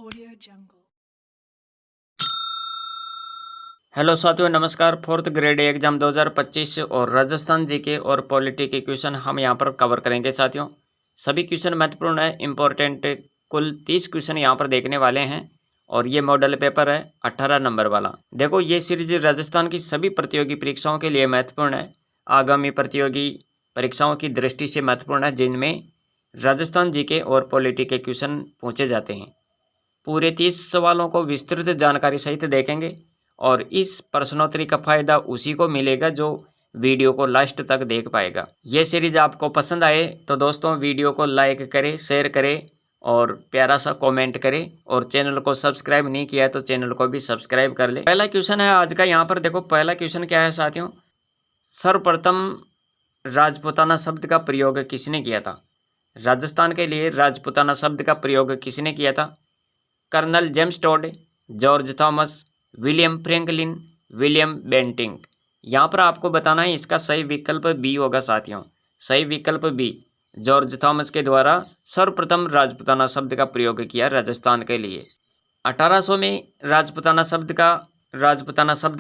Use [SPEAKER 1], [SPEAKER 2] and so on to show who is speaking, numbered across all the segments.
[SPEAKER 1] Audio Jungle।
[SPEAKER 2] Hello साथियों, नमस्कार। Fourth grade exam 2025 और राजस्थान जीके और पॉलिटी के क्वेश्चन हम यहां पर कवर करेंगे। साथियों, सभी क्वेश्चन महत्वपूर्ण है, इंपॉर्टेंट। कुल 30 क्वेश्चन यहां पर देखने वाले हैं और ये मॉडल पेपर है 18 नंबर वाला। देखो, ये सीरीज राजस्थान की सभी प्रतियोगी परीक्षाओं के लिए महत्वपूर्ण है, आगामी प्रतियोगी परीक्षाओं की दृष्टि से महत्वपूर्ण है, जिनमें राजस्थान जीके और पॉलिटी के क्वेश्चन पूछे जाते हैं। पूरे 30 सवालों को विस्तृत जानकारी सहित देखेंगे और इस प्रश्नोत्तरी का फायदा उसी को मिलेगा जो वीडियो को लास्ट तक देख पाएगा। ये सीरीज आपको पसंद आए तो दोस्तों वीडियो को लाइक करें, शेयर करें और प्यारा सा कमेंट करें, और चैनल को सब्सक्राइब नहीं किया है तो चैनल को भी सब्सक्राइब कर ले। पहला क्वेश्चन है आज का। यहाँ पर देखो, पहला क्वेश्चन क्या है साथियों। सर्वप्रथम राजपूताना शब्द का प्रयोग किसने किया था? राजस्थान के लिए राजपूताना शब्द का प्रयोग किसने किया था? Colonel James Tod, George Thomas, William Franklin, William Bentinck. यहाँ पर आपको बताना है, इसका सही विकल्प बी होगा साथियों। सही विकल्प बी, जॉर्ज थॉमस के द्वारा सर्वप्रथम राजपूताना शब्द का प्रयोग किया राजस्थान के लिए। 1800 में राजपूताना शब्द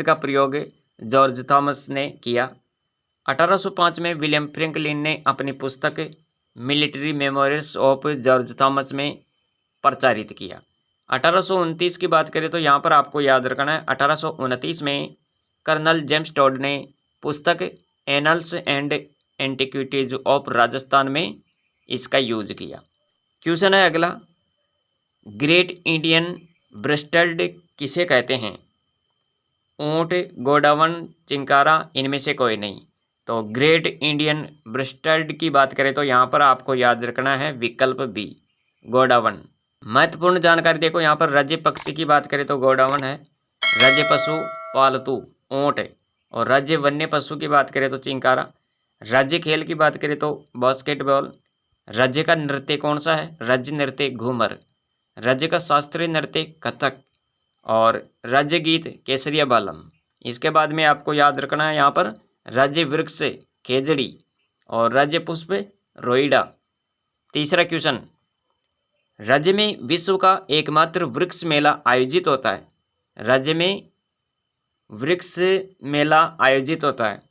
[SPEAKER 2] का प्रयोग जॉर्ज थॉमस ने किया। 1805 में विलियम फ्रैंकलिन ने अपनी पुस्तक military memories of George Thomas में प्रचारित किया। 1829 की बात करें तो यहाँ पर आपको याद रखना है, 1829 में कर्नल जेम्स टोड ने पुस्तक annuls and antiquities of Rajasthan में इसका यूज किया। क्वेश्चन है अगला, ग्रेट इंडियन ब्रिस्टल्ड किसे कहते हैं? ऊंट, गोडावन, चिंकारा, इनमें से कोई नहीं। तो ग्रेट इंडियन ब्रिस्टल्ड की बात करें तो यहाँ पर आपको याद रखना है विकल्प बी, गोडावन। महत्वपूर्ण जानकारी देखो, यहाँ पर राज्य पक्षी की बात करें तो गोडावन है, राज्य पशु पालतू ऊंट है, और राज्य वन्य पशु की बात करें तो चिंकारा। राज्य खेल की बात करें तो बास्केटबॉल। राज्य का नृत्य कौन सा है? राज्य नृत्य घूमर। राज्य का शास्त्रीय नृत्य कथक, और राज्य गीत केसरिया बालम। इसके बाद में आपको याद रखना है यहाँ पर राज्य वृक्ष खेजड़ी, और राज्य पुष्प रोइडा। तीसरा क्वेश्चन, राज्य में विश्व का एकमात्र वृक्ष मेला आयोजित होता है। राज्य में वृक्ष मेला आयोजित होता है।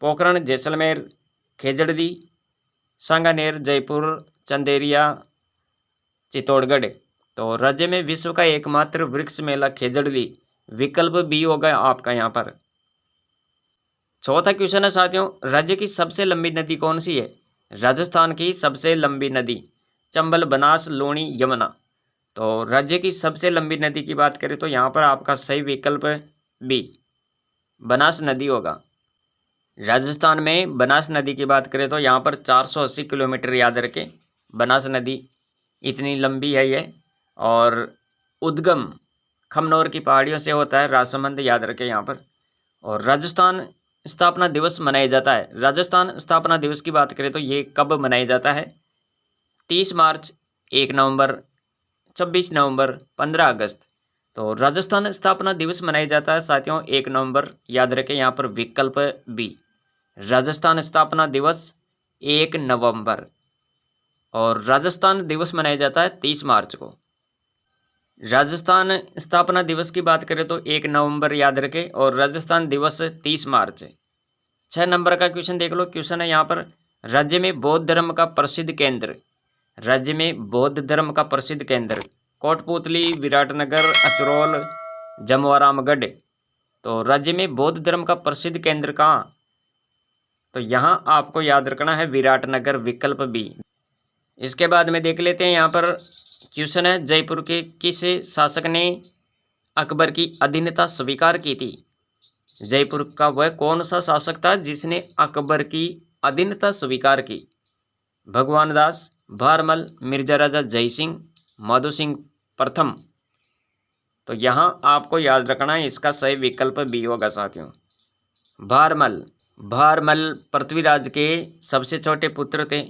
[SPEAKER 2] पोखरण, जैसलमेर, खेजड़ी, सांगानेर, जयपुर, चंदेरिया, चित्तौड़गढ़। तो राज्य में विश्व का एकमात्र वृक्ष मेला खेजड़ी, विकल्प बी होगा आपका यहाँ पर। चौथा क्वेश्चन है साथियों, राज्य की सबसे लंबी नदी कौन सी है? राजस्थान की सबसे लंबी नदी चंबल, बनास, लूणी, यमुना। तो राज्य की सबसे लंबी नदी की बात करें तो यहाँ पर आपका सही विकल्प बी, बनास नदी होगा। राजस्थान में बनास नदी की बात करें तो यहाँ पर 480 किलोमीटर याद रखें। बनास नदी इतनी लंबी है ये, और उद्गम खमनोर की पहाड़ियों से होता है, राजसमंद याद रखें यहाँ पर। और राजस्थान स्थापना दिवस मनाया जाता है। राजस्थान स्थापना दिवस की बात करें तो ये कब मनाया जाता है? 30 मार्च, 1 नवंबर, 26 नवंबर, 15 अगस्त। तो राजस्थान स्थापना दिवस मनाया जाता है साथियों 1 नवंबर, याद रखें यहाँ पर विकल्प बी, राजस्थान स्थापना दिवस 1 नवंबर, और राजस्थान दिवस मनाया जाता है 30 मार्च को। राजस्थान स्थापना दिवस की बात करें तो 1 नवंबर याद रखें, और राजस्थान दिवस 30 मार्च। 6 नंबर का क्वेश्चन देख लो। क्वेश्चन है यहाँ पर, राज्य में बौद्ध धर्म का प्रसिद्ध केंद्र। राज्य में बौद्ध धर्म का प्रसिद्ध केंद्र कोटपुतली, विराटनगर, अचरोल, जमवारामगढ़। तो राज्य में बौद्ध धर्म का प्रसिद्ध केंद्र कहाँ? तो यहाँ आपको याद रखना है विराटनगर, विकल्प बी। इसके बाद में देख लेते हैं यहाँ पर क्वेश्चन है, जयपुर के किस शासक ने अकबर की अधीनता स्वीकार की थी? जयपुर का वह कौन सा शासक था जिसने अकबर की अधीनता स्वीकार की? भगवान दास, भारमल, मिर्जा राजा जय सिंह, माधो सिंह प्रथम। तो यहाँ आपको याद रखना है, इसका सही विकल्प बी होगा साथियों, भारमल। भारमल पृथ्वीराज के सबसे छोटे पुत्र थे,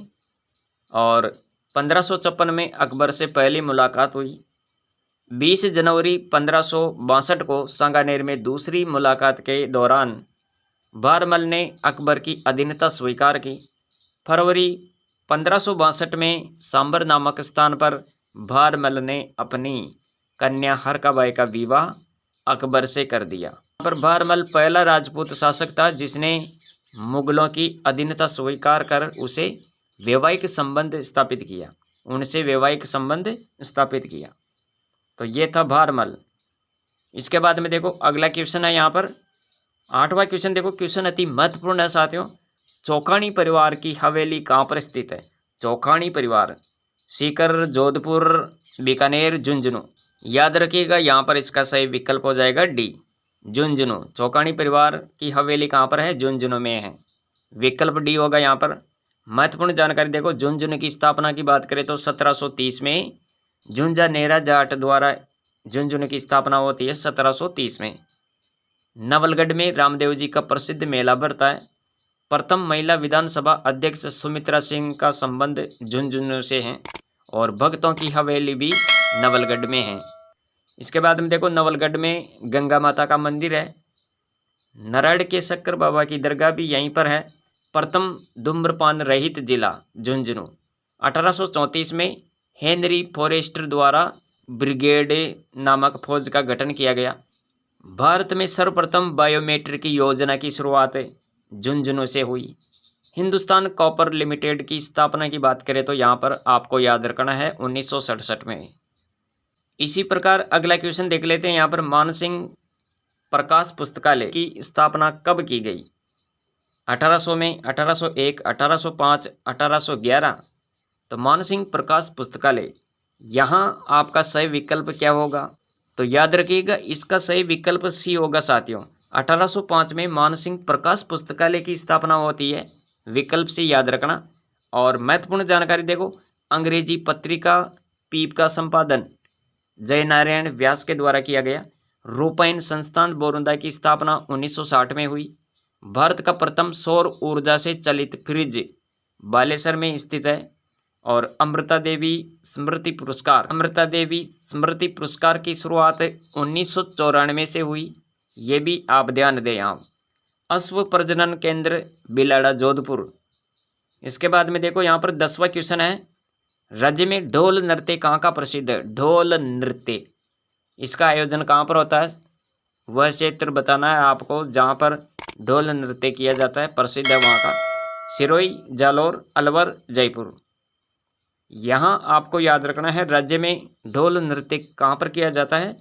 [SPEAKER 2] और 1556 में अकबर से पहली मुलाकात हुई। 20 जनवरी 1562 को सांगानेर में दूसरी मुलाकात के दौरान भारमल ने अकबर की अधीनता स्वीकार की। फरवरी 1562 में सांबर नामक स्थान पर भारमल ने अपनी कन्या हरकाबाई का विवाह अकबर से कर दिया। यहाँ पर बहरमल पहला राजपूत शासक था जिसने मुगलों की अधीनता स्वीकार कर उसे वैवाहिक संबंध स्थापित किया, उनसे वैवाहिक संबंध स्थापित किया। तो ये था बहरमल। इसके बाद में देखो अगला क्वेश्चन है यहाँ पर 8वां क्वेश्चन। देखो क्वेश्चन अति महत्वपूर्ण है साथियों। चौखानी परिवार की हवेली कहाँ पर स्थित है? चौखानी परिवार सीकर, जोधपुर, बीकानेर, झुंझुनू। याद रखिएगा यहाँ पर इसका सही विकल्प हो जाएगा डी, झुंझुनू। चौखानी परिवार की हवेली कहाँ पर है? झुंझुनू में है। विकल्प डी होगा यहाँ पर। महत्वपूर्ण जानकारी देखो, झुंझुनू की स्थापना की बात करें तो 1730 में झुंझा नेहरा जाट द्वारा झुंझुनू की स्थापना होती है 1730 में। नवलगढ़ में रामदेव जी का प्रसिद्ध मेला भरता है। प्रथम महिला विधानसभा अध्यक्ष सुमित्रा सिंह का संबंध झुंझुनू से है और भक्तों की हवेली भी नवलगढ़ में है। इसके बाद में देखो नवलगढ़ में गंगा माता का मंदिर है। नारायण के शक्कर बाबा की दरगाह भी यहीं पर है। प्रथम धूम्रपान रहित जिला झुंझुनू। 1834 में हेनरी फॉरेस्टर द्वारा ब्रिगेड नामक फौज का गठन किया गया। भारत में सर्वप्रथम बायोमेट्रिक योजना की शुरुआत झुंझुनू से हुई। हिंदुस्तान कॉपर लिमिटेड की स्थापना की बात करें तो यहाँ पर आपको याद रखना है 1967 में। इसी प्रकार अगला क्वेश्चन देख लेते हैं। यहाँ पर मानसिंह प्रकाश पुस्तकालय की स्थापना कब की गई? 1800 में, 1801, 1805, 1811। तो मानसिंह प्रकाश पुस्तकालय, यहाँ आपका सही विकल्प क्या होगा? तो याद रखिएगा इसका सही विकल्प सी होगा साथियों। 1805 में मानसिंह प्रकाश पुस्तकालय की स्थापना होती है, विकल्प सी याद रखना। और महत्वपूर्ण जानकारी देखो, अंग्रेजी पत्रिका पीप का संपादन जय नारायण व्यास के द्वारा किया गया। रूपायन संस्थान बोरुंदा की स्थापना 1960 में हुई। भारत का प्रथम सौर ऊर्जा से चलित फ्रिज बालेश्वर में स्थित है। और अमृता देवी स्मृति पुरस्कार की शुरुआत 1994 से हुई, ये भी आप ध्यान दें। यहाँ अश्व प्रजनन केंद्र बिलाड़ा जोधपुर। इसके बाद में देखो यहाँ पर 10वां क्वेश्चन है, राज्य में ढोल नृत्य कहाँ का प्रसिद्ध है? ढोल नृत्य, इसका आयोजन कहाँ पर होता है? वह क्षेत्र बताना है आपको जहाँ पर ढोल नृत्य किया जाता है, प्रसिद्ध है वहाँ का। सिरोही, जालोर, अलवर, जयपुर। यहाँ आपको याद रखना है राज्य में ढोल नृत्य कहाँ पर किया जाता है?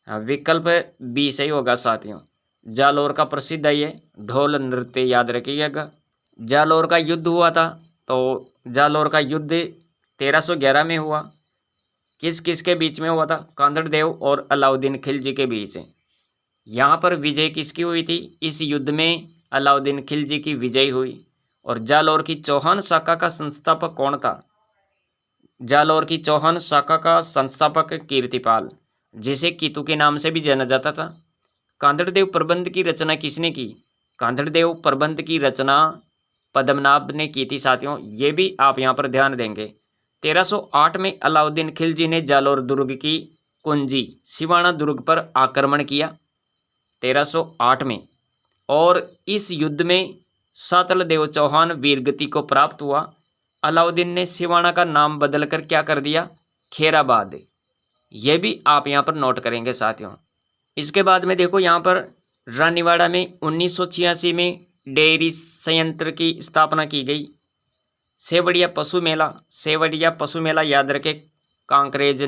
[SPEAKER 2] विकल्प बी सही होगा साथियों। जालोर का प्रसिद्ध है ये ढोल नृत्य, याद रखिएगा। जालोर का युद्ध हुआ था, तो जालोर का युद्ध 1311 में हुआ। किस किस के बीच में हुआ था? कांदड़ देव और अलाउद्दीन खिलजी के बीच। यहाँ पर विजय किसकी हुई थी? इस युद्ध में अलाउद्दीन खिलजी की विजय हुई। और जालोर की चौहान शाखा का संस्थापक कौन था? जालोर की चौहान शाखा का संस्थापक कीर्तिपाल, जिसे कीतू के नाम से भी जाना जाता था। कांदड़देव प्रबंध की रचना किसने की? कांदड़देव प्रबंध की रचना पद्मनाभ ने की थी साथियों, ये भी आप यहाँ पर ध्यान देंगे। 1308 में अलाउद्दीन खिलजी ने जालोर दुर्ग की कुंजी सिवाना दुर्ग पर आक्रमण किया 1308 में। और इस युद्ध में सातल देव चौहान वीरगति को प्राप्त हुआ। अलाउद्दीन ने सिवाना का नाम बदलकर क्या कर दिया? खेराबाद। यह भी आप यहाँ पर नोट करेंगे साथियों। इसके बाद में देखो यहाँ पर रानीवाड़ा में 1986 में डेयरी संयंत्र की स्थापना की गई। सेवड़िया पशु मेला याद रखें, कांकरेज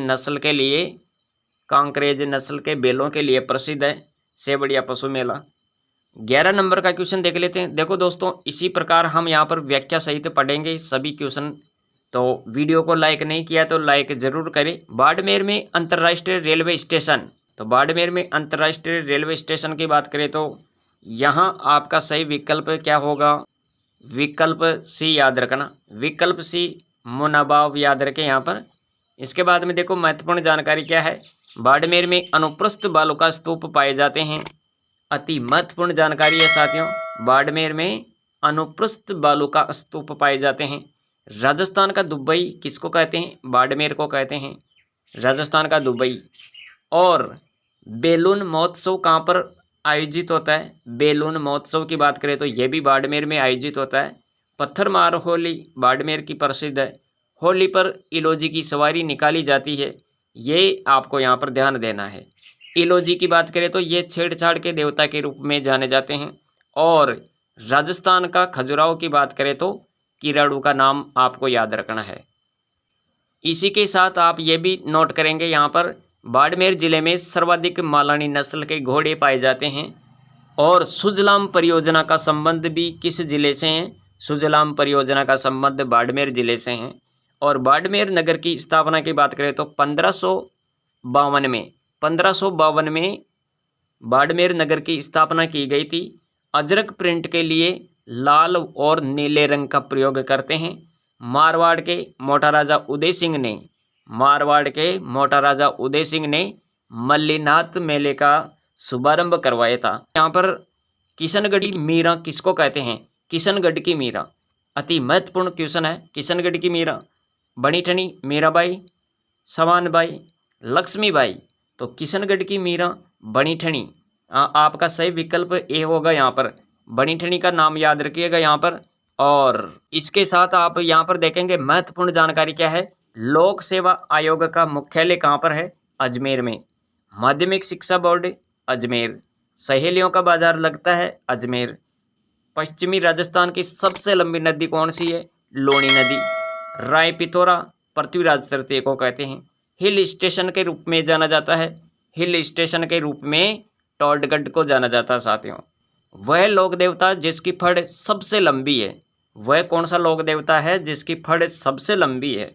[SPEAKER 2] नस्ल के बैलों के लिए प्रसिद्ध है सेवड़िया पशु मेला। 11 नंबर का क्वेश्चन देख लेते हैं। देखो दोस्तों, इसी प्रकार हम यहाँ पर व्याख्या सहित पढ़ेंगे सभी क्वेश्चन, तो वीडियो को लाइक नहीं किया तो लाइक जरूर करें। बाड़मेर में अंतर्राष्ट्रीय रेलवे स्टेशन, तो बाड़मेर में अंतर्राष्ट्रीय रेलवे स्टेशन की बात करें तो यहाँ आपका सही विकल्प क्या होगा? विकल्प सी याद रखना, विकल्प सी मुनाबाव याद रखें यहाँ पर। इसके बाद में देखो महत्वपूर्ण जानकारी क्या है, बाड़मेर में अनुप्रस्थ बालुका स्तूप पाए जाते हैं। अति महत्वपूर्ण जानकारी है साथियों, बाड़मेर में अनुप्रस्थ बालुका स्तूप पाए जाते हैं। राजस्थान का दुबई किसको कहते हैं? बाड़मेर को कहते हैं, राजस्थान का दुबई। और बैलून महोत्सव कहाँ पर आयोजित होता है? बैलून महोत्सव की बात करें तो यह भी बाड़मेर में आयोजित होता है। पत्थरमार होली बाड़मेर की प्रसिद्ध है। होली पर इलोजी की सवारी निकाली जाती है। ये आपको यहाँ पर ध्यान देना है। इलोजी की बात करें तो ये छेड़छाड़ के देवता के रूप में जाने जाते हैं। और राजस्थान का खजुराहो की बात करें तो किराड़ू का नाम आपको याद रखना है। इसी के साथ आप ये भी नोट करेंगे, यहाँ पर बाड़मेर जिले में सर्वाधिक मालानी नस्ल के घोड़े पाए जाते हैं। और सुजलाम परियोजना का संबंध भी किस जिले से है? सुजलाम परियोजना का संबंध बाड़मेर जिले से है। और बाड़मेर नगर की स्थापना की बात करें तो 1552 में बाड़मेर नगर की स्थापना की गई थी। अजरक प्रिंट के लिए लाल और नीले रंग का प्रयोग करते हैं। मारवाड़ के मोटा राजा उदय सिंह ने मल्लीनाथ मेले का शुभारंभ करवाया था। यहाँ पर किशनगढ़ की मीरा किसको कहते हैं? किशनगढ़ की मीरा अति महत्वपूर्ण क्वेश्चन है। किशनगढ़ की मीरा बनीठनी मीराबाई, सवानबाई, लक्ष्मीबाई। तो किशनगढ़ की मीरा बनीठनी, आपका सही विकल्प ए होगा। यहाँ पर बनीठनी का नाम याद रखिएगा यहाँ पर। और इसके साथ आप यहाँ पर देखेंगे महत्वपूर्ण जानकारी क्या है। लोक सेवा आयोग का मुख्यालय कहाँ पर है? अजमेर में। माध्यमिक शिक्षा बोर्ड अजमेर। सहेलियों का बाजार लगता है अजमेर। पश्चिमी राजस्थान की सबसे लंबी नदी कौन सी है? लूणी नदी। राय पिथौरा पृथ्वीराज तृतीय को कहते हैं। हिल स्टेशन के रूप में जाना जाता है। हिल स्टेशन के रूप में टॉडगढ़ को जाना जाता है साथियों। वह लोक देवता जिसकी फड़ सबसे लंबी है, वह कौन सा लोक देवता है जिसकी फड़ सबसे लंबी है?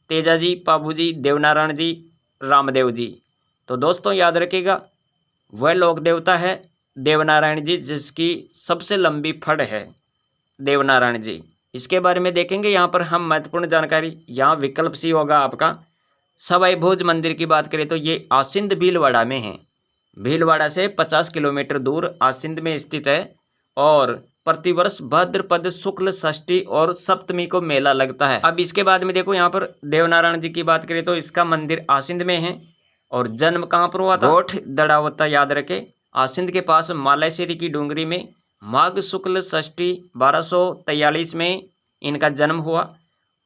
[SPEAKER 2] तेजाजी, पाबूजी, देवनारायण जी, रामदेव जी। तो दोस्तों याद रखिएगा, वह लोक देवता है देवनारायण जी जिसकी सबसे लंबी फड़ है, देवनारायण जी। इसके बारे में देखेंगे यहाँ पर हम महत्वपूर्ण जानकारी। यहाँ विकल्प सी होगा आपका। सवाई भोज मंदिर की बात करें तो ये आसिंद भीलवाड़ा में है। भीलवाड़ा से 50 किलोमीटर दूर आसिंद में स्थित है। और प्रतिवर्ष भाद्रपद शुक्ल षष्ठी और सप्तमी को मेला लगता है। अब इसके बाद में देखो, यहाँ पर देवनारायण जी की बात करें तो इसका मंदिर आसिंद में है। और जन्म कहाँ पर हुआ था? गोठ दड़ावता याद रखे, आसिंद के पास मालेश्वरी की डूंगरी में। माघ शुक्ल षष्ठी 1243 में इनका जन्म हुआ।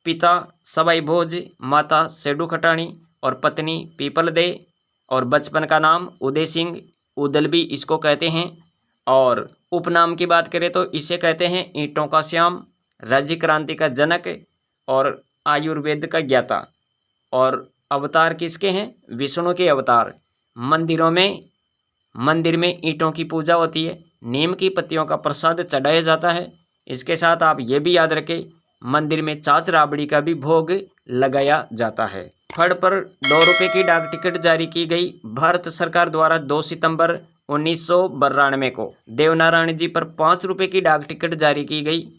[SPEAKER 2] पिता सवाई भोज, माता सेडू खटाणी और पत्नी पीपल दे। और बचपन का नाम उदय सिंह, उदलबी इसको कहते हैं। और उपनाम की बात करें तो इसे कहते हैं ईंटों का श्याम, राज्य क्रांति का जनक और आयुर्वेद का ज्ञाता। और अवतार किसके हैं? विष्णु के अवतार। मंदिर में ईंटों की पूजा होती है। नीम की पत्तियों का प्रसाद चढ़ाया जाता है। इसके साथ आप ये भी याद रखें, मंदिर में छाछ राबड़ी का भी भोग लगाया जाता है। फड़ पर 2 रुपये की डाक टिकट जारी की गई भारत सरकार द्वारा 2 सितंबर 1992 को। देवनारायण जी पर 5 रुपये की डाक टिकट जारी की गई।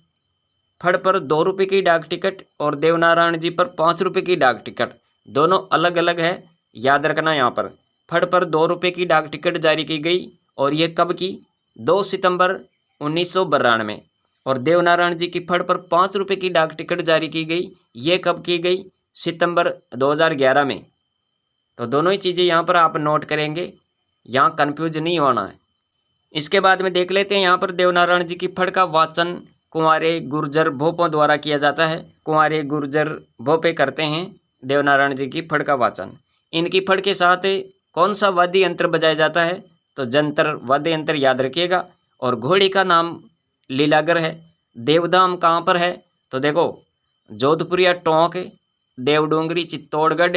[SPEAKER 2] फड़ पर 2 रुपये की डाक टिकट और देवनारायण जी पर 5 रुपये की डाक टिकट दोनों अलग अलग है, याद रखना। यहाँ पर फड़ पर 2 रुपये की डाक टिकट जारी की गई और ये कब की? 2 सितंबर 1992 में। और देवनारायण जी की फड़ पर 5 रुपये की डाक टिकट जारी की गई, ये कब की गई? सितंबर 2011 में। तो दोनों ही चीज़ें यहाँ पर आप नोट करेंगे, यहाँ कन्फ्यूज नहीं होना है। इसके बाद में देख लेते हैं, यहाँ पर देवनारायण जी की फड़ का वाचन कुंवारे गुर्जर भोपों द्वारा किया जाता है। कुंवारे गुर्जर भोपे करते हैं देवनारायण जी की फड़ का वाचन। इनकी फड़ के साथ कौन सा वाद्य यंत्र बजाया जाता है? तो जंतर वाद्य यंत्र याद रखिएगा। और घोड़े का नाम लीलागर है। देवधाम कहाँ पर है? तो देखो, जोधपुरिया टोंक, देवडोंगरी चित्तौड़गढ़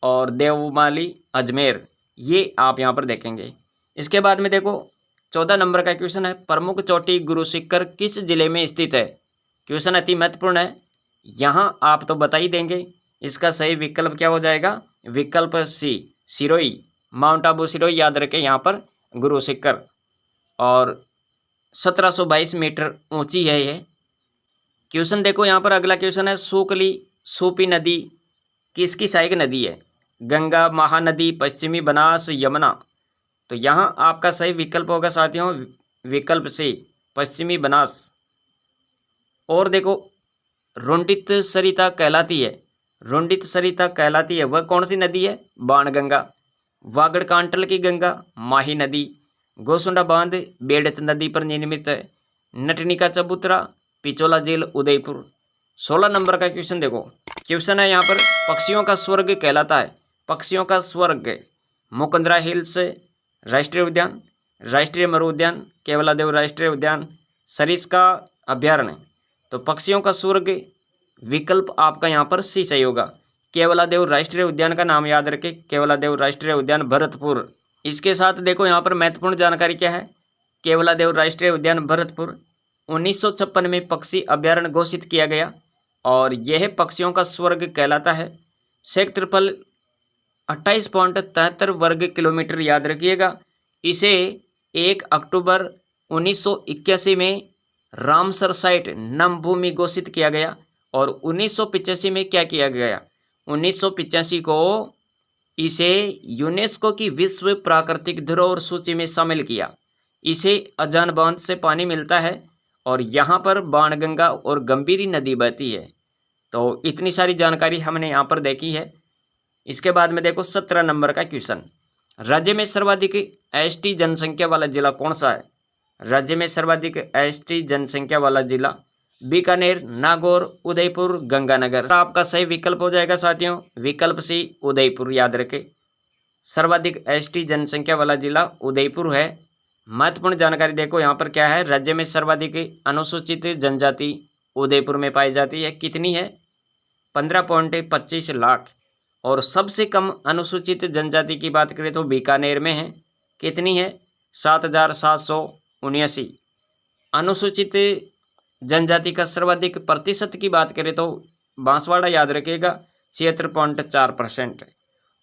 [SPEAKER 2] और देवमाली अजमेर, ये आप यहाँ पर देखेंगे। इसके बाद में देखो 14 नंबर का क्वेश्चन है, प्रमुख चोटी गुरु शिखर किस जिले में स्थित है? क्वेश्चन अति महत्वपूर्ण है, यहाँ आप तो बता ही देंगे। इसका सही विकल्प क्या हो जाएगा? विकल्प सी, सिरोही, माउंट आबू सिरोही याद रखें यहाँ पर गुरु शिखर। और 1722 मीटर ऊंची है ये। क्वेश्चन देखो यहाँ पर अगला क्वेश्चन है, सूकली सूपी नदी किसकी सहायक नदी है? गंगा, महानदी, पश्चिमी बनास, यमुना। तो यहाँ आपका सही विकल्प होगा साथियों विकल्प से पश्चिमी बनास। और देखो रुंडित सरिता कहलाती है, रुंडित सरिता कहलाती है, वह कौन सी नदी है? बाणगंगा। वागड़ कांटल की गंगा माही नदी। गोसुंडा बांध बेड़च नदी पर निर्मित है। नटनी का चबूतरा पिचोला झील उदयपुर। 16 नंबर का क्वेश्चन देखो, क्वेश्चन है यहाँ पर, पक्षियों का स्वर्ग कहलाता है, पक्षियों का स्वर्ग मुकुंदरा हिल्स राष्ट्रीय उद्यान, राष्ट्रीय मरु उद्यान, केवलादेव राष्ट्रीय उद्यान, सरिस्का अभ्यारण्य। तो पक्षियों का स्वर्ग विकल्प आपका यहाँ पर सी सही होगा। केवलादेव राष्ट्रीय उद्यान का नाम याद रखें, केवलादेव राष्ट्रीय उद्यान भरतपुर। इसके साथ देखो यहाँ पर महत्वपूर्ण जानकारी क्या है। केवलादेव राष्ट्रीय उद्यान भरतपुर 1956 में पक्षी अभ्यारण्य घोषित किया गया और यह पक्षियों का स्वर्ग कहलाता है। क्षेत्रफल 28.73 वर्ग किलोमीटर याद रखिएगा। इसे 1 अक्टूबर 1981 में रामसर साइट नमभूमि घोषित किया गया और 1985 में क्या किया गया, 1985 को इसे यूनेस्को की विश्व प्राकृतिक धरोहर सूची में शामिल किया। इसे अजान बांध से पानी मिलता है और यहाँ पर बाणगंगा और गंभीरी नदी बहती है। तो इतनी सारी जानकारी हमने यहाँ पर देखी है। इसके बाद में देखो 17 नंबर का क्वेश्चन, राज्य में सर्वाधिक एसटी जनसंख्या वाला जिला कौन सा है। राज्य में सर्वाधिक एसटी जनसंख्या वाला जिला बीकानेर, नागौर, उदयपुर, गंगानगर। तो आपका सही विकल्प हो जाएगा साथियों विकल्प सी उदयपुर। याद रखें सर्वाधिक एसटी जनसंख्या वाला जिला उदयपुर है। महत्वपूर्ण जानकारी देखो यहाँ पर क्या है, राज्य में सर्वाधिक अनुसूचित जनजाति उदयपुर में पाई जाती है। कितनी है, 15.25 लाख। और सबसे कम अनुसूचित जनजाति की बात करें तो बीकानेर में है। कितनी है, 7,779। अनुसूचित जनजाति का सर्वाधिक प्रतिशत की बात करें तो बांसवाड़ा याद रखिएगा 76.4%।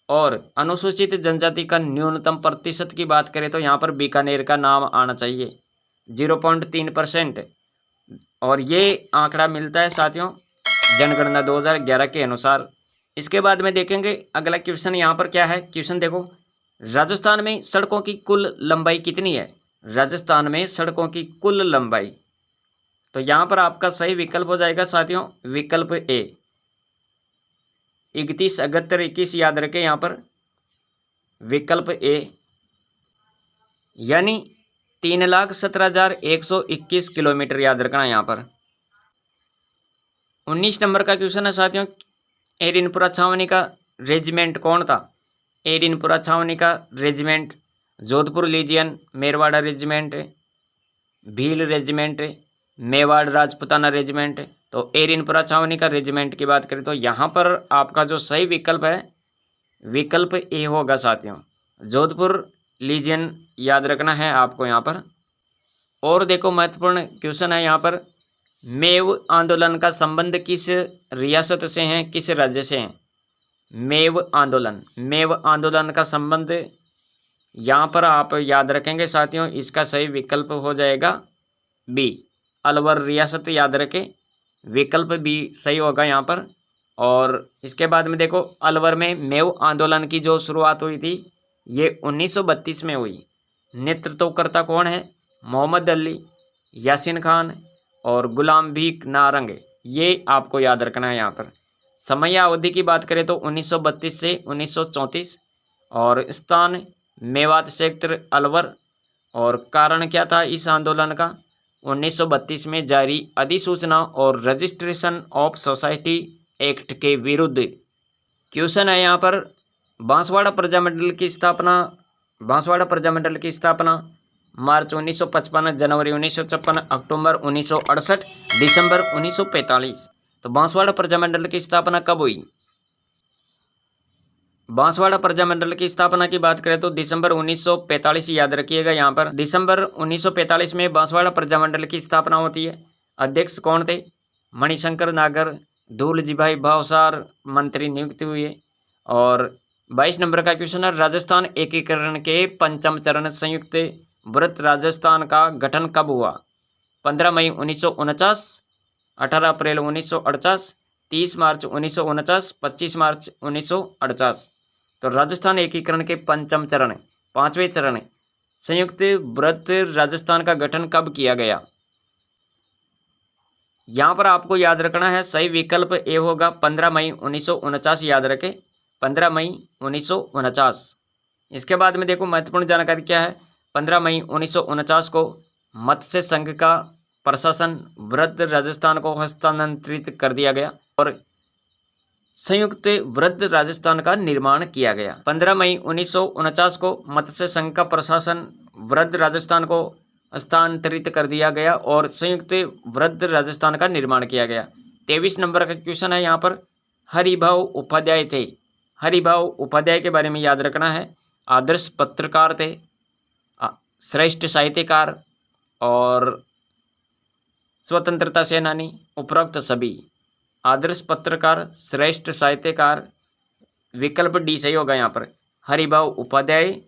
[SPEAKER 2] और अनुसूचित जनजाति का न्यूनतम प्रतिशत की बात करें तो यहाँ पर बीकानेर का नाम आना चाहिए 0.3%। और ये आंकड़ा मिलता है साथियों जनगणना 2011 के अनुसार। इसके बाद में देखेंगे अगला क्वेश्चन यहाँ पर क्या है। क्वेश्चन देखो, राजस्थान में सड़कों की कुल लंबाई कितनी है। राजस्थान में सड़कों की कुल लंबाई, तो यहाँ पर आपका सही विकल्प हो जाएगा साथियों विकल्प ए 31,78,21। याद रखें यहाँ पर विकल्प ए यानी 3,17,121 किलोमीटर याद रखना यहाँ पर। 19 नंबर का क्वेश्चन है साथियों, एरिनपुरा छावनी का रेजिमेंट कौन था। एरिनपुरा छावनी का regiment Jodhpur lesion, Merwara regiment, Bhil regiment, Mewar Rajputana regiment. तो एरिनपुरा छावनी का रेजिमेंट की बात करें तो यहाँ पर आपका जो सही विकल्प है विकल्प ए होगा साथियों जोधपुर लीजियन। याद रखना है आपको यहाँ पर। और देखो महत्वपूर्ण क्वेश्चन है यहाँ पर, मेव आंदोलन का संबंध किस रियासत से है, किस राज्य से है। मेव आंदोलन का संबंध यहाँ पर आप याद रखेंगे साथियों इसका सही विकल्प हो जाएगा बी अलवर रियासत। याद रखें विकल्प बी सही होगा यहाँ पर। और इसके बाद में देखो अलवर में मेव आंदोलन की जो शुरुआत हुई थी ये 1932 में हुई। नेतृत्वकर्ता कौन है, मोहम्मद अली, यासीन खान और गुलाम भीख नारंग। ये आपको याद रखना है यहाँ पर। समय अवधि की बात करें तो 1932 से 1934 और स्थान मेवात क्षेत्र अलवर। और कारण क्या था इस आंदोलन का, 1932 में जारी अधिसूचना और रजिस्ट्रेशन ऑफ सोसाइटी एक्ट के विरुद्ध। क्वेश्चन है यहाँ पर, बांसवाड़ा प्रजामंडल की स्थापना मार्च 1955, जनवरी 1956, अक्टूबर 1968, दिसंबर 1945। तो बांसवाड़ा प्रजामंडल की स्थापना कब हुई। बांसवाड़ा प्रजामंडल की स्थापना की बात करें तो दिसंबर 1945। याद रखिएगा यहाँ पर दिसंबर 1945 में बांसवाड़ा प्रजामंडल की स्थापना होती है। अध्यक्ष कौन थे, मणिशंकर नागर, धूलजीभाई भावसार मंत्री नियुक्त हुए। और 22 नंबर का क्वेश्चन है, राजस्थान एकीकरण के पंचम चरण संयुक्त व्रत राजस्थान का गठन कब हुआ। 15 मई 1949, 18 अप्रैल 1948, 30 मार्च 1949, 25 मार्च 1948। तो राजस्थान एकीकरण के पंचम चरण 5वें चरण संयुक्त व्रत राजस्थान का गठन कब किया गया। यहाँ पर आपको याद रखना है सही विकल्प ए होगा 15 मई 1949। याद रखें 15 मई 1949। इसके बाद में देखो महत्वपूर्ण जानकारी क्या है, 15 मई 1949 को मत्स्य संघ का प्रशासन व्रत राजस्थान को हस्तांतरित कर दिया गया। और संयुक्त वृद्ध राजस्थान का निर्माण किया गया। 15 मई 1949 को मत्स्य संघ का प्रशासन वृद्ध राजस्थान को स्थानांतरित कर दिया गया और संयुक्त वृद्ध राजस्थान का निर्माण किया गया। 23 नंबर का क्वेश्चन है यहाँ पर, हरिभाऊ उपाध्याय थे। हरिभाऊ उपाध्याय के बारे में याद रखना है, आदर्श पत्रकार थे, श्रेष्ठ साहित्यकार और स्वतंत्रता सेनानी। उपरोक्त सभी, आदर्श पत्रकार, श्रेष्ठ साहित्यकार, विकल्प डी सही होगा यहाँ पर। हरिभाऊ उपाध्याय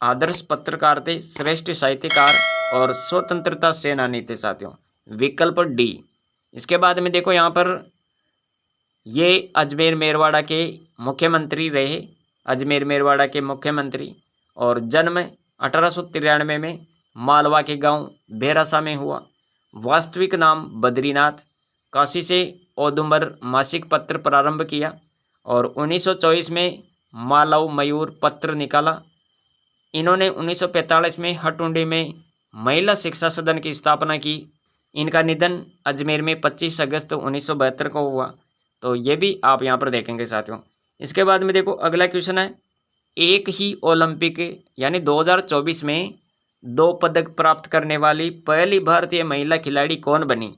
[SPEAKER 2] आदर्श पत्रकार थे, श्रेष्ठ साहित्यकार और स्वतंत्रता सेनानी थे साथियों, विकल्प डी। इसके बाद में देखो यहाँ पर, ये अजमेर मेरवाड़ा के मुख्यमंत्री रहे, अजमेर मेरवाड़ा के मुख्यमंत्री, और जन्म 1893 में मालवा के गांव भेरासा में हुआ। वास्तविक नाम बद्रीनाथ। काशी से औदुंबर मासिक पत्र प्रारंभ किया और 1924 में मालव मयूर पत्र निकाला। इन्होंने 1945 में हटुंडी में महिला शिक्षा सदन की स्थापना की। इनका निधन अजमेर में 25 अगस्त 1972 को हुआ। तो ये भी आप यहाँ पर देखेंगे साथियों। इसके बाद में देखो अगला क्वेश्चन है, एक ही ओलंपिक यानी 2024 में 2 पदक प्राप्त करने वाली पहली भारतीय महिला खिलाड़ी कौन बनी?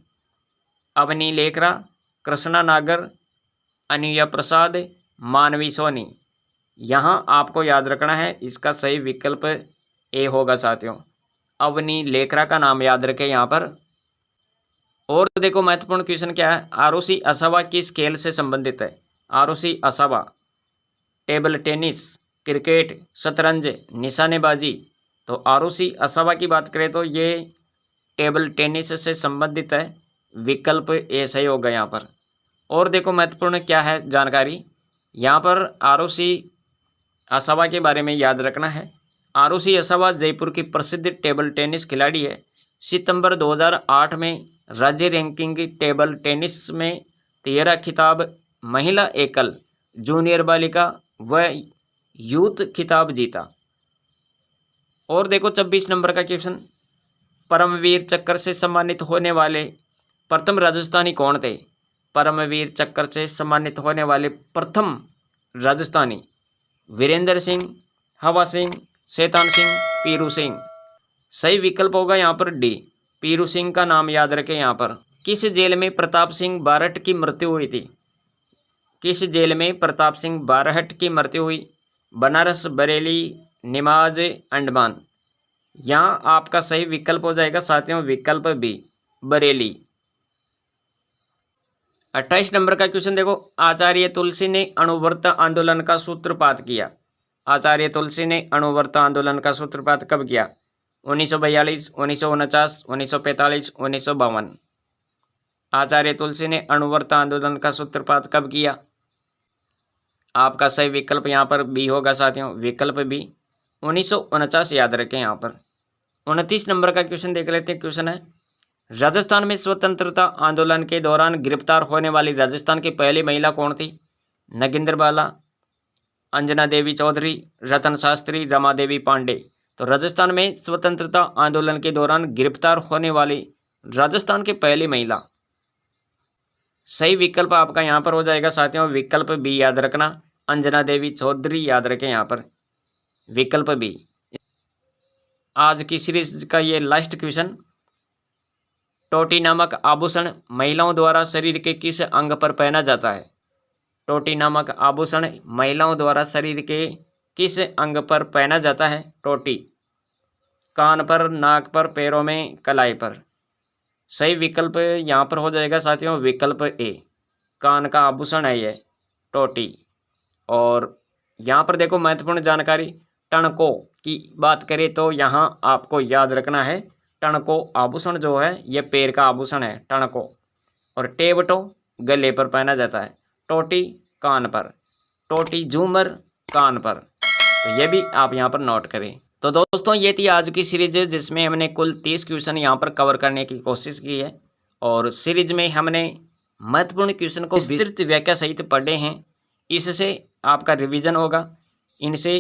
[SPEAKER 2] अवनी लेकरा, कृष्णा नागर, अनुया प्रसाद, मानवी सोनी। यहाँ आपको याद रखना है, इसका सही विकल्प ए होगा साथियों, अवनी लेकरा का नाम याद रखें यहाँ पर। और देखो महत्वपूर्ण क्वेश्चन क्या है, आरुषि असावा किस खेल से संबंधित है? आरुषि असावा टेबल टेनिस, क्रिकेट, शतरंज, निशानेबाजी। तो आरुषि असावा की बात करें तो ये टेबल टेनिस से संबंधित है, विकल्प ए सही होगा यहाँ पर। और देखो महत्वपूर्ण क्या है जानकारी, यहाँ पर आरुषि असावा के बारे में याद रखना है। आरुषि असावा जयपुर की प्रसिद्ध टेबल टेनिस खिलाड़ी है। सितंबर 2008 में राज्य रैंकिंग टेबल टेनिस में 13 खिताब, महिला एकल, जूनियर बालिका व यूथ खिताब जीता। और देखो 26 नंबर का क्वेश्चन, परमवीर चक्र से सम्मानित होने वाले प्रथम राजस्थानी कौन थे? परमवीर चक्र से सम्मानित होने वाले प्रथम राजस्थानी वीरेंद्र सिंह, हवा सिंह, शैतान सिंह, पीरू सिंह। सही विकल्प होगा यहाँ पर डी, पीरू सिंह का नाम याद रखें यहाँ पर। किस जेल में प्रताप सिंह बारहट की मृत्यु हुई थी? किस जेल में प्रताप सिंह बारहट की मृत्यु हुई? बनारस, बरेली, निमाज, अंडमान। यहाँ आपका सही विकल्प हो जाएगा साथियों विकल्प बी, बरेली। 28 नंबर का क्वेश्चन देखो, आचार्य तुलसी ने अणुव्रत आंदोलन का सूत्रपात किया। आचार्य तुलसी ने अणुव्रत आंदोलन का सूत्रपात कब किया? 1942, 1949, 1945, 1952। आचार्य तुलसी ने अणुव्रत आंदोलन का सूत्रपात कब किया? आपका सही विकल्प यहाँ पर बी होगा साथियों, विकल्प बी, 1949 याद रखें यहाँ पर। 29 नंबर का क्वेश्चन देख लेते हैं। क्वेश्चन है, राजस्थान में स्वतंत्रता आंदोलन के दौरान गिरफ्तार होने वाली राजस्थान की पहली महिला कौन थी? नगेंद्र बाला, अंजना देवी चौधरी, रतन शास्त्री, रमा देवी पांडे। तो राजस्थान में स्वतंत्रता आंदोलन के दौरान गिरफ्तार होने वाली राजस्थान की पहली महिला, सही विकल्प आपका यहाँ पर हो जाएगा साथियों विकल्प बी याद रखना, अंजना देवी चौधरी याद रखें यहाँ पर, विकल्प बी। आज की सीरीज का ये लास्ट क्वेश्चन, टोटी नामक आभूषण महिलाओं द्वारा शरीर के किस अंग पर पहना जाता है? टोटी नामक आभूषण महिलाओं द्वारा शरीर के किस अंग पर पहना जाता है? टोटी कान पर, नाक पर, पैरों में, कलाई पर। सही विकल्प यहाँ पर हो जाएगा साथियों विकल्प ए, कान का आभूषण है ये टोटी। और यहाँ पर देखो महत्वपूर्ण जानकारी, टणकों की बात करें तो यहाँ आपको याद रखना है, टणको आभूषण जो है ये पैर का आभूषण है टणको, और टेबटो गले पर पहना जाता है, टोटी कान पर, टोटी झूमर कान पर। तो ये भी आप यहाँ पर नोट करें। तो दोस्तों ये थी आज की सीरीज जिसमें हमने कुल 30 क्वेश्चन यहाँ पर कवर करने की कोशिश की है, और सीरीज में हमने महत्वपूर्ण क्वेश्चन को विस्तृत व्याख्या सहित पढ़े हैं। इससे आपका रिवीजन होगा, इनसे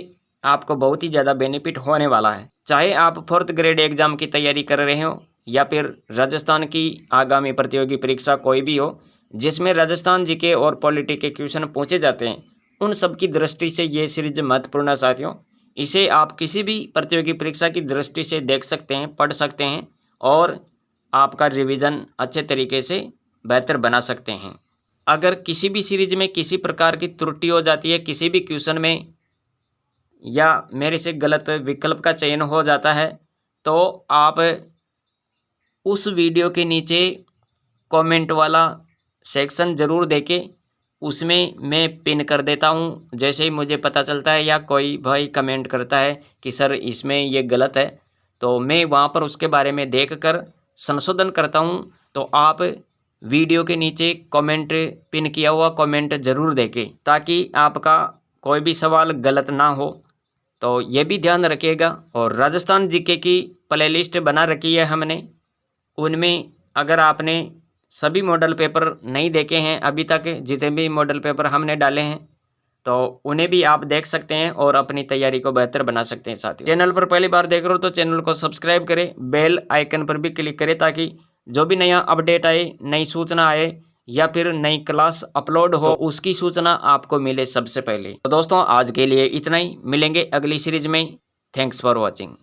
[SPEAKER 2] आपको बहुत ही ज़्यादा बेनिफिट होने वाला है। चाहे आप 4th ग्रेड एग्जाम की तैयारी कर रहे हो या फिर राजस्थान की आगामी प्रतियोगी परीक्षा कोई भी हो, जिसमें राजस्थान जीके और पॉलिटी के क्वेश्चन पूछे जाते हैं, उन सब की दृष्टि से ये सीरीज महत्वपूर्ण है साथियों। इसे आप किसी भी प्रतियोगी परीक्षा की दृष्टि से देख सकते हैं, पढ़ सकते हैं और आपका रिवीजन अच्छे तरीके से बेहतर बना सकते हैं। अगर किसी भी सीरीज में किसी प्रकार की त्रुटि हो जाती है, किसी भी क्वेश्चन में या मेरे से गलत विकल्प का चयन हो जाता है, तो आप उस वीडियो के नीचे कमेंट वाला सेक्शन ज़रूर देके उसमें मैं पिन कर देता हूँ। जैसे ही मुझे पता चलता है या कोई भाई कमेंट करता है कि सर इसमें ये गलत है, तो मैं वहाँ पर उसके बारे में देखकर संशोधन करता हूँ। तो आप वीडियो के नीचे कमेंट पिन किया हुआ कमेंट ज़रूर देखें, ताकि आपका कोई भी सवाल गलत ना हो। तो ये भी ध्यान रखिएगा। और राजस्थान जीके की प्लेलिस्ट बना रखी है हमने, उनमें अगर आपने सभी मॉडल पेपर नहीं देखे हैं अभी तक, जितने भी मॉडल पेपर हमने डाले हैं, तो उन्हें भी आप देख सकते हैं और अपनी तैयारी को बेहतर बना सकते हैं। साथियों, चैनल पर पहली बार देख रहे हो तो चैनल को सब्सक्राइब करें, बेल आइकन पर भी क्लिक करें, ताकि जो भी नया अपडेट आए, नई सूचना आए या फिर नई क्लास अपलोड हो, तो उसकी सूचना आपको मिले सबसे पहले। तो दोस्तों, आज के लिए इतना ही, मिलेंगे अगली सीरीज में। Thanks for watching.